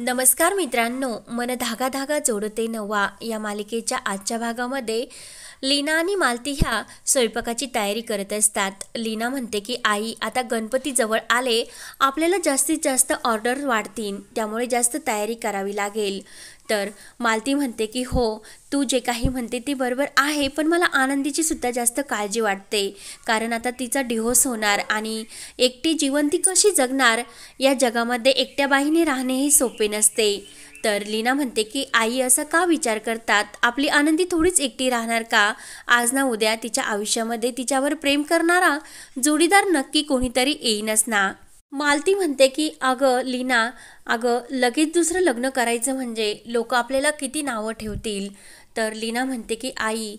नमस्कार मित्रांनो, मन धागा धागा जोडते नवा या मालिकेच्या आजच्या भागामध्ये लीना आणि मालती ह्या स्वयंपाकाची तयारी करत असतात। लीना म्हणते की आई, आता गणपती जवळ आले, आपल्याला जास्तीत जास्त ऑर्डर वाढतील, त्यामुळे जास्त तयारी करावी लागेल। तर मालती म्हणते की हो, तू जे काही म्हणते ते बरोबर आहे, पण मला आनंदीची सुद्धा जास्त काळजी वाटते, कारण आता तिचा डिव्होर्स होणार आणि एकटी जीवन ती कशी जगणार, या जगामध्ये एकट्या बाईने राहणेही सोपे नसते। तर लीना म्हणते की आई, असा का विचार करतात, आपली आनंदी थोडीच एकटी राहणार का? आज ना उद्या तिच्या आयुष्यामध्ये तिच्यावर प्रेम करणारा जोडीदार नक्की कोणीतरी येईनच ना। मालती म्हणते की अगं लीना, अगं लगेच दुसरं लग्न करायचं म्हणजे लोक आपल्याला किती नावं ठेवतील। तर लीना म्हणते की आई,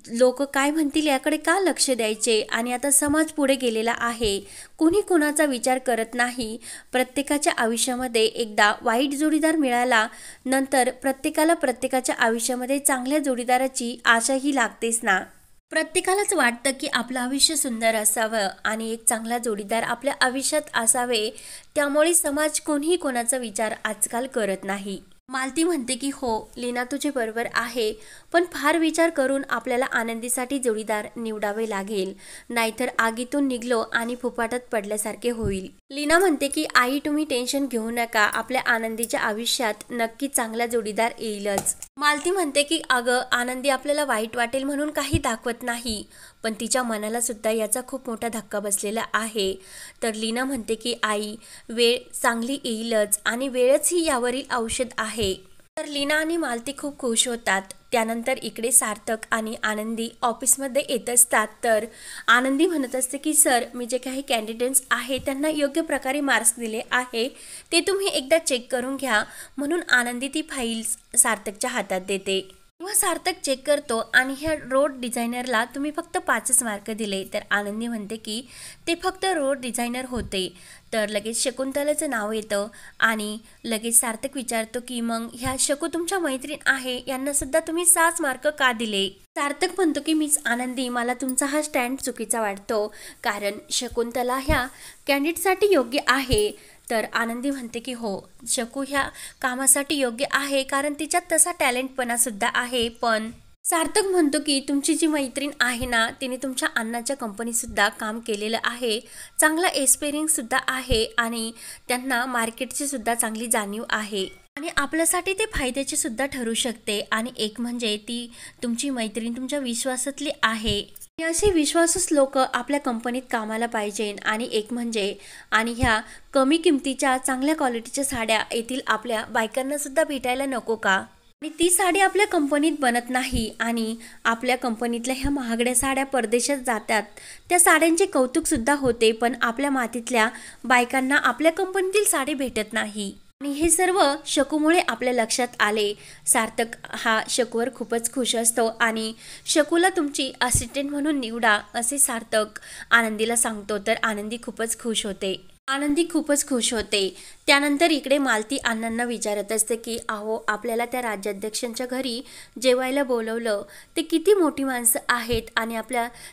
लोक काय म्हणतील याकडे का लक्ष द्यायचे, आणि आता समाज पुढे गेलेला आहे, कुणी कुणाचा विचार करत नाही। प्रत्येकाच्या आयुष्यामध्ये एकदा वाईट जोडीदार मिळाला, नंतर प्रत्येकाला प्रत्येकाच्या आयुष्यामध्ये चांगल्या जोडीदाराची आशाही लागतेच ना। प्रत्येकालाच वाटतं की आपलं आयुष्य सुंदर असावं आणि एक चांगला जोडीदार आपल्या आयुष्यात असावे, त्यामुळे समाज कोणीही कोणाचा विचार आजकाल करत नाही। मालती म्हणते की हो लीना, तुझे बरोबर आहे, पण फार विचार करून आपल्याला आनंदीसाठी जोडीदार निवडावे लागेल, नाहीतर आगीतून निघलो आणि फुफाटात पडल्यासारखे होईल। लीना म्हणते की आई, तुम्ही टेन्शन घेऊ नका, आपल्या आनंदीच्या आयुष्यात नक्की चांगला जोडीदार येईलच। मालती म्हणते की अगं आनंदी आपल्याला वाईट वाटेल म्हणून काही दाखवत नाही, पण तिच्या मनाला सुद्धा याचा खूप मोठा धक्का बसलेला आहे। तर लीना म्हणते की आई, वेळ चांगली येईलच आणि वेळच ही यावरील औषध आहे। तर लीना आणि मालती खूप खुश होतात। त्यानंतर इकडे सार्थक आणि आनंदी ऑफिसमध्ये येत असतात। तर आनंदी म्हणत असते की सर, मी जे काही कॅन्डिडेट्स आहे त्यांना योग्य प्रकारे मार्क्स दिले आहे, ते तुम्ही एकदा चेक करून घ्या, म्हणून आनंदी ती फाईल्स सार्थकच्या हातात देते। तेव्हा सार्थक चेक करतो आणि ह्या रोड डिझायनरला तुम्ही फक्त 5च मार्क दिले। तर आनंदी म्हणते की ते फक्त रोड डिझायनर होते। तर लगेच शकुंतलाचं नाव येतं आणि लगेच सार्थक विचारतो की मग ह्या शकू तुमच्या मैत्रीण आहे, यांना सुद्धा तुम्ही 6 मार्क का दिले? सार्थक म्हणतो की मिस आनंदी, मला तुमचा हा स्टँड चुकीचा वाटतो, कारण शकुंतला ह्या कॅन्डिडेटसाठी योग्य आहे। तर आनंदी म्हणते की हो, शकू ह्या कामासाठी योग्य आहे, कारण तिच्यात तसा टॅलेंटपणा सुद्धा आहे। पण सार्थक म्हणतो की तुमची जी मैत्रीण आहे ना, तिने तुमच्या अण्णाच्या कंपनीत सुद्धा काम केलेलं आहे, चांगला एक्सपिरियन्स सुद्धा आहे आणि त्यांना मार्केटची सुद्धा चांगली जाणीव आहे, आणि आपल्यासाठी ते फायद्याचे सुद्धा ठरू शकते। आणि एक म्हणजे ती तुमची मैत्रीण तुमच्या विश्वासातली आहे, असे विश्वासूस लोक आपल्या कंपनीत कामाला पाहिजे। आणि एक म्हणजे, आणि ह्या कमी किमतीच्या चांगल्या क्वालिटीच्या साड्या येथील आपल्या बायकांना सुद्धा भेटायला नको का? आणि ती साडी आपल्या कंपनीत बनत नाही, आणि आपल्या कंपनीतल्या ह्या महागड्या साड्या परदेशात जातात, त्या साड्यांचे कौतुक सुद्धा होते, पण आपल्या मातीतल्या बायकांना आपल्या कंपनीतील साडी भेटत नाही। आणि हे सर्व शकूमुळे आपल्या लक्षात आले। सार्थक हा शकूवर खूपच खुश असतो आणि शकूला तुमची असिस्टंट म्हणून निवडा, असे सार्थक आनंदीला सांगतो। तर आनंदी खूपच खुश होते। त्यानंतर इकडे मालती अण्णांना विचारत असते की अहो, आपल्याला त्या राज्याध्यक्षांच्या घरी जेवायला बोलवलं, ते किती मोठी माणसं आहेत, आणि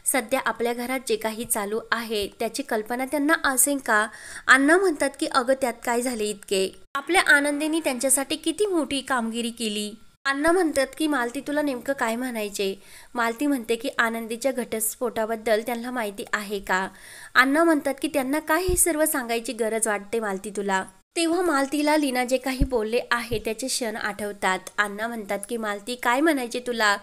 सध्या आपल्या घरात जे काही चालू आहे त्याची कल्पना त्यांना असेल का? अण्णा म्हणतात की अगं, त्यात काय झाले इतके, आपल्या आनंदीने त्यांच्यासाठी किती मोठी कामगिरी केली। अण्णा म्हणतात की मालती, तुला नेमकं काय म्हणायचे? मालती म्हणते की आनंदीच्या घटस्फोटाबद्दल त्यांना माहिती आहे का? अण्णा म्हणतात की त्यांना काय हे सर्व सांगायची गरज वाटते मालती तुला? तेव्हा मालतीला लीना जे काही बोलले आहे त्याचे क्षण आठवतात। अण्णा म्हणतात की मालती, काय म्हणायचे तुला?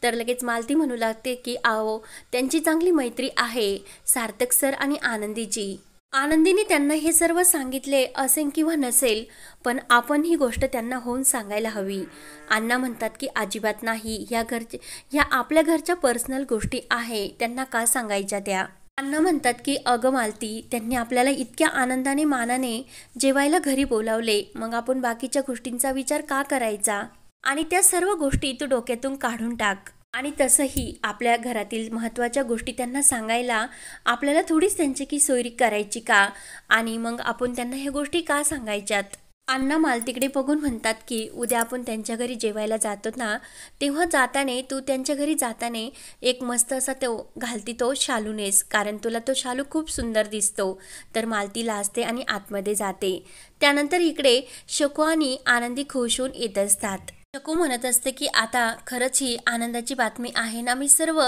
तर लगेच मालती म्हणू लागते की अहो, त्यांची चांगली मैत्री आहे, सार्थक सर आणि आनंदीची। आनंदीने त्यांना हे सर्व सांगितले असेल किंवा नसेल, पण आपण ही गोष्ट त्यांना होऊन सांगायला हवी। अण्णा म्हणतात की अजिबात नाही, ह्या आपल्या घरच्या पर्सनल गोष्टी आहे, त्यांना का सांगायच्या त्या? अण्णा म्हणतात की अगं मालती, त्यांनी आपल्याला इतक्या आनंदाने मानाने जेवायला घरी बोलावले, मग आपण बाकीच्या गोष्टींचा विचार का करायचा? आणि त्या सर्व गोष्टी तू डोक्यातून काढून टाक। आणि तसंही आपल्या घरातील महत्त्वाच्या गोष्टी त्यांना सांगायला आपल्याला थोडीच त्यांची की सोयरी करायची का? आणि मग आपण त्यांना ह्या गोष्टी का सांगायच्यात? अण्णा मालतीकडे बघून म्हणतात की उद्या आपण त्यांच्या घरी जेवायला जातो ना, तेव्हा जाताना तू त्यांच्या घरी जाताना एक मस्त असा तो घालती तो शालू नेस, कारण तुला तो शालू खूप सुंदर दिसतो. तर मालती लाजते आणि आतमध्ये जाते. त्यानंतर इकडे शकू आणि आनंदी खुश होऊन येत असतात. शकू म्हणत असते की आता खरंच ही आनंदाची बातमी आहे ना, मी सर्व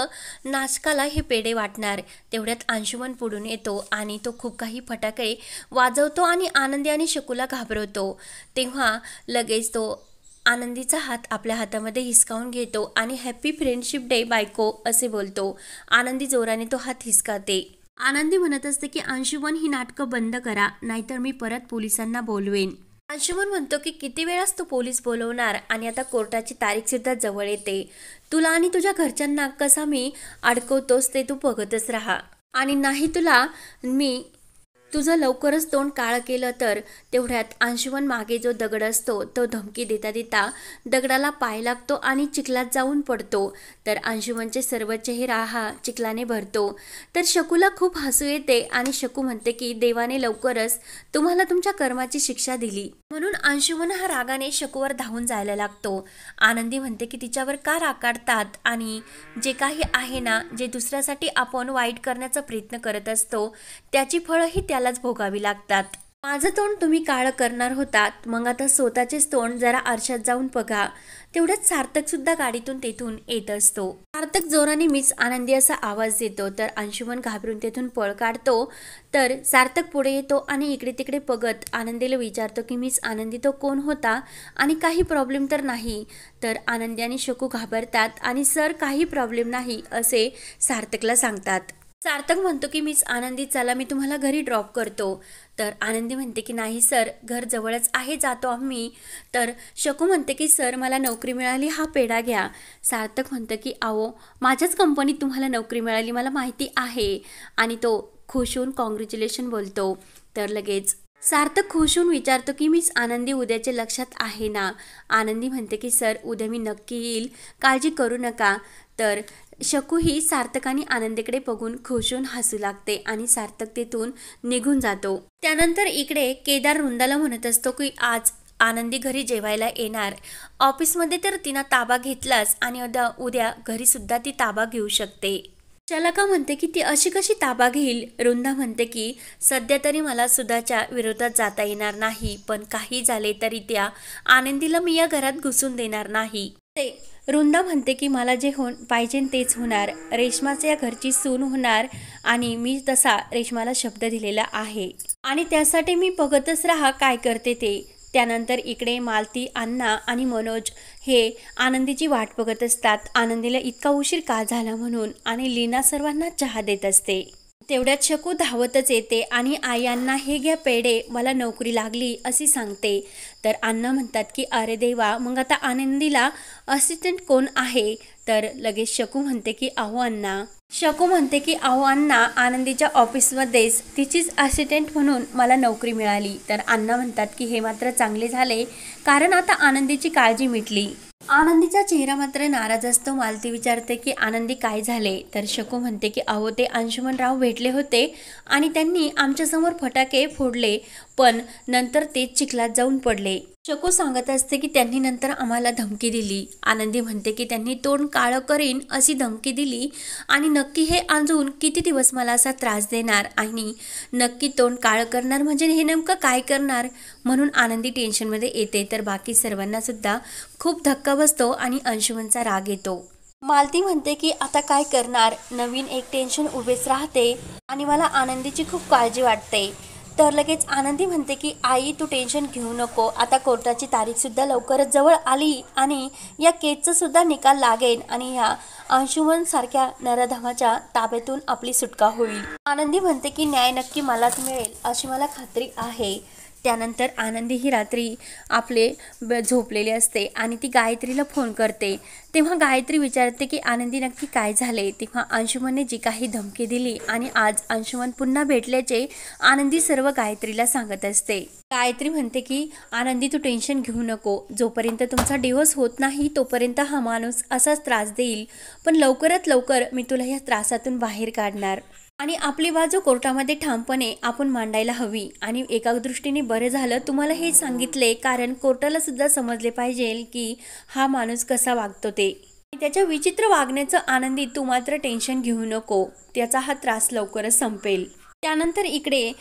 नाशकाला हे पेढे वाटणार. तेवढ्यात अंशुमन पुढून येतो आणि तो खूप काही फटाके वाजवतो आणि आनंदी आणि शकूला घाबरवतो. तेव्हा लगेच तो आनंदीचा हात आपल्या हातामध्ये हिसकावून घेतो आणि हॅपी फ्रेंडशिप डे बायको असे बोलतो. आनंदी जोराने तो हात हिसकावते. आनंदी म्हणत असते की अंशुमन ही नाटकं बंद करा, नाहीतर मी परत पोलिसांना बोलवेन. अंशुमन म्हणतो की किती वेळास तू पोलीस बोलवणार, आणि आता कोर्टाची तारीख सुद्धा जवळ येते. तुला आणि तुझ्या घरच्यांना कसा मी अडकवतोस ते तू बघतच राहा, आणि नाही तुला मी तुझं लवकरच तोंड काळं केलं तर. तेवढ्यात अंशुमन मागे जो दगड असतो तो धमकी देता देता दगडाला पाय लागतो आणि चिखलात जाऊन पडतो. तर अंशुमनचे सर्व चेहरा हा चिखलाने भरतो. तर शकूला खूप हसू येते आणि शकू म्हणते की देवाने लवकरच तुम्हाला तुमच्या कर्माची शिक्षा दिली. म्हणून अंशुमन हा रागाने शकूवर धावून जायला लागतो. आनंदी म्हणते की तिच्यावर का राग काढतात, आणि जे काही आहे ना, जे दुसऱ्यासाठी आपण वाईट करण्याचा प्रयत्न करत असतो त्याची फळंही त्यालाच भोगावी लागतात. माझं तोंड तुम्ही काळं करणार होतात, मग आता स्वतःचेच तोंड जरा आरशात जाऊन बघा. तेवढ्याच सार्थक सुद्धा गाडीतून तेथून येत असतो. सार्थक जोराने मीच आनंदी असा आवाज देतो. तर अंशुमन घाबरून तेथून पळ काढतो. तर सार्थक पुढे येतो आणि इकडे तिकडे बघत आनंदीला विचारतो की मीच आनंदी तो कोण होता आणि काही प्रॉब्लेम तर नाही. तर आनंदी आणि शकू घाबरतात आणि सर काही प्रॉब्लेम नाही असे सार्थकला सांगतात. सार्थक म्हणतो की मीच आनंदी, चला मी तुम्हाला घरी ड्रॉप करतो. तर आनंदी म्हणते की नाही सर, घर जवळच आहे, जातो आम्ही. तर शकू म्हणते की सर मला नोकरी मिळाली, हा पेढा घ्या. सार्थक म्हणतं की आओ माझ्याच कंपनीत तुम्हाला नोकरी मिळाली मला माहिती आहे, आणि तो खुश होऊन कॉंग्रॅच्युलेशन बोलतो. तर लगेच सार्थक खुश होऊन विचारतो की मीच आनंदी उद्याच्या लक्षात आहे ना. आनंदी म्हणते की सर उद्या मी नक्की येईल, काळजी करू नका. तर शकू ही सार्थक आणि आनंदीकडे बघून खुश होऊन हसू लागते आणि सार्थक तेथून निघून जातो. त्यानंतर इकडे केदार वृंदाला म्हणत असतो की आज आनंदी घरी जेवायला येणार. ऑफिसमध्ये तर तिनं ताबा घेतलाच आणि उद्या घरी सुद्धा ती ताबा घेऊ शकते. शलाका म्हणते की ती अशी कशी ताबा घेईल. वृंदा म्हणते की सध्या तरी मला सुधाच्या विरोधात जाता येणार नाही, पण काही झाले तरी त्या आनंदीला मी या घरात घुसून देणार नाही. ते वृंदा म्हणते की मला जे पाहिजे तेच होणार, रेश्माच्या या घरची सून होणार, आणि मी तसा रेश्माला शब्द दिलेला आहे, आणि त्यासाठी मी बघतच राहा काय करते ते. त्यानंतर इकडे मालती, अण्णा आणि मनोज हे आनंदीची वाट बघत असतात. आनंदीला इतका उशीर का झाला म्हणून, आणि लीना सर्वांना चहा देत असते. तेवढ्यात शकू धावतच येते आणि आई अण्णा हे घ्या पेढे, मला नोकरी लागली अशी सांगते. तर अण्णा म्हणतात की अरे देवा, मग आता आनंदीला असिस्टंट कोण आहे. तर लगेच शकू म्हणते की अहो अण्णा. शकू म्हणते की अहो अण्णा, आनंदीच्या ऑफिसमध्येच तिचीच असिस्टंट म्हणून मला नोकरी मिळाली. तर अण्णा म्हणतात की हे मात्र चांगले झाले, कारण आता आनंदीची काळजी मिटली. आनंदीचा चेहरा मात्र नाराज असतो. मालती विचारते की आनंदी काय झाले. तर शकू म्हणते की अहो ते अंशुमनराव भेटले होते आणि त्यांनी आमच्यासमोर फटाके फोडले, पण नंतर ते चिखलात जाऊन पडले. शकू सांगत असते की त्यांनी नंतर आम्हाला धमकी दिली. आनंदी म्हणते की त्यांनी तोंड काळं करीन अशी धमकी दिली, आणि नक्की हे अजून किती दिवस मला असा त्रास देणार, आणि नक्की तोंड काळं करणार म्हणजे हे नेमकं काय करणार. म्हणून आनंदी टेन्शनमध्ये येते. तर बाकी सर्वांना सुद्धा खूप धक्का बसतो आणि अंशुमनचा राग येतो. मालती म्हणते की आता काय करणार, नवीन एक टेन्शन उभेच राहते आणि मला आनंदीची खूप काळजी वाटते. तर लगेच आनंदी म्हणते की आई तू टेन्शन घेऊ नको, आता कोर्टाची तारीखसुद्धा लवकरच जवळ आली आणि या केसचा सुद्धा निकाल लागेल आणि ह्या अंशुमन सारख्या नराधमाच्या ताब्यातून आपली सुटका होईल. आनंदी म्हणते की न्याय नक्की मलाच मिळेल अशी मला खात्री आहे. त्यानंतर आनंदी ही रात्री आपले झोपलेले असते आणि ती गायत्रीला फोन करते. तेव्हा गायत्री विचारते की आनंदी नक्की काय झाले. तेव्हा अंशुमनने जी काही धमकी दिली आणि आज अंशुमन पुन्हा भेटल्याचे आनंदी सर्व गायत्रीला सांगत असते. गायत्री म्हणते की आनंदी तू टेन्शन घेऊ नको, जोपर्यंत तुमचा डिव्होर्स होत नाही तोपर्यंत हा माणूस असाच त्रास देईल, पण लवकरात लवकर मी तुला या त्रासातून बाहेर काढणार. आणि आपली बाजू कोर्टामध्ये ठामपणे आपण मांडायला हवी। आणि एका दृष्टीने बरं झालं तुम्हाला हे सांगितले, कारण कोर्टाला सुद्धा समजले पाहिजे की हा माणूस कसा वागतो ते। त्याच्या विचित्र वागण्याचं आनंदी तू मात्र टेन्शन घेऊ नको, त्याचा हा त्रास लवकरच संपेल। त्यानंतर इकडे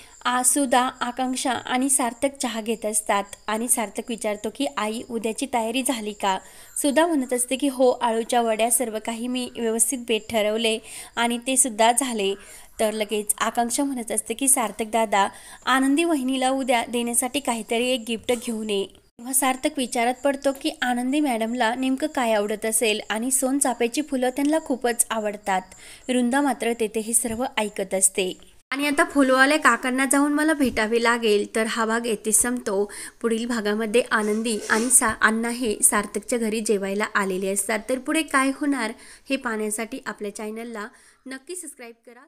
सुधा, आकांक्षा आणि सार्थक चहा घेत असतात आणि सार्थक विचारतो की आई उद्याची तयारी झाली का? सुधा म्हणत असते की हो, आळूच्या वड्या सर्व काही मी व्यवस्थित बेत ठरवले आणि ते सुद्धा झाले। तर लगेच आकांक्षा म्हणत असते की सार्थक दादा, आनंदी वहिनीला उद्या देण्यासाठी काहीतरी एक गिफ्ट घेऊन ये। तेव्हा सार्थक विचारात पडतो की आनंदी मॅडमला नेमकं काय आवडत असेल आणि सोनचाफ्याची फुलं त्यांना खूपच आवडतात। वृंदा मात्र तेथे हे सर्व ऐकत असते। आणि आता फुलवाल्या काकांना जाऊन मला भेटावे लागेल। तर हा भाग येथे संपतो। पुढील भागामध्ये आनंदी आणि अण्णा हे सार्थकच्या घरी जेवायला आलेले असतात। तर पुढे काय होणार हे पाहण्यासाठी आपल्या चॅनलला नक्की सबस्क्राईब करा।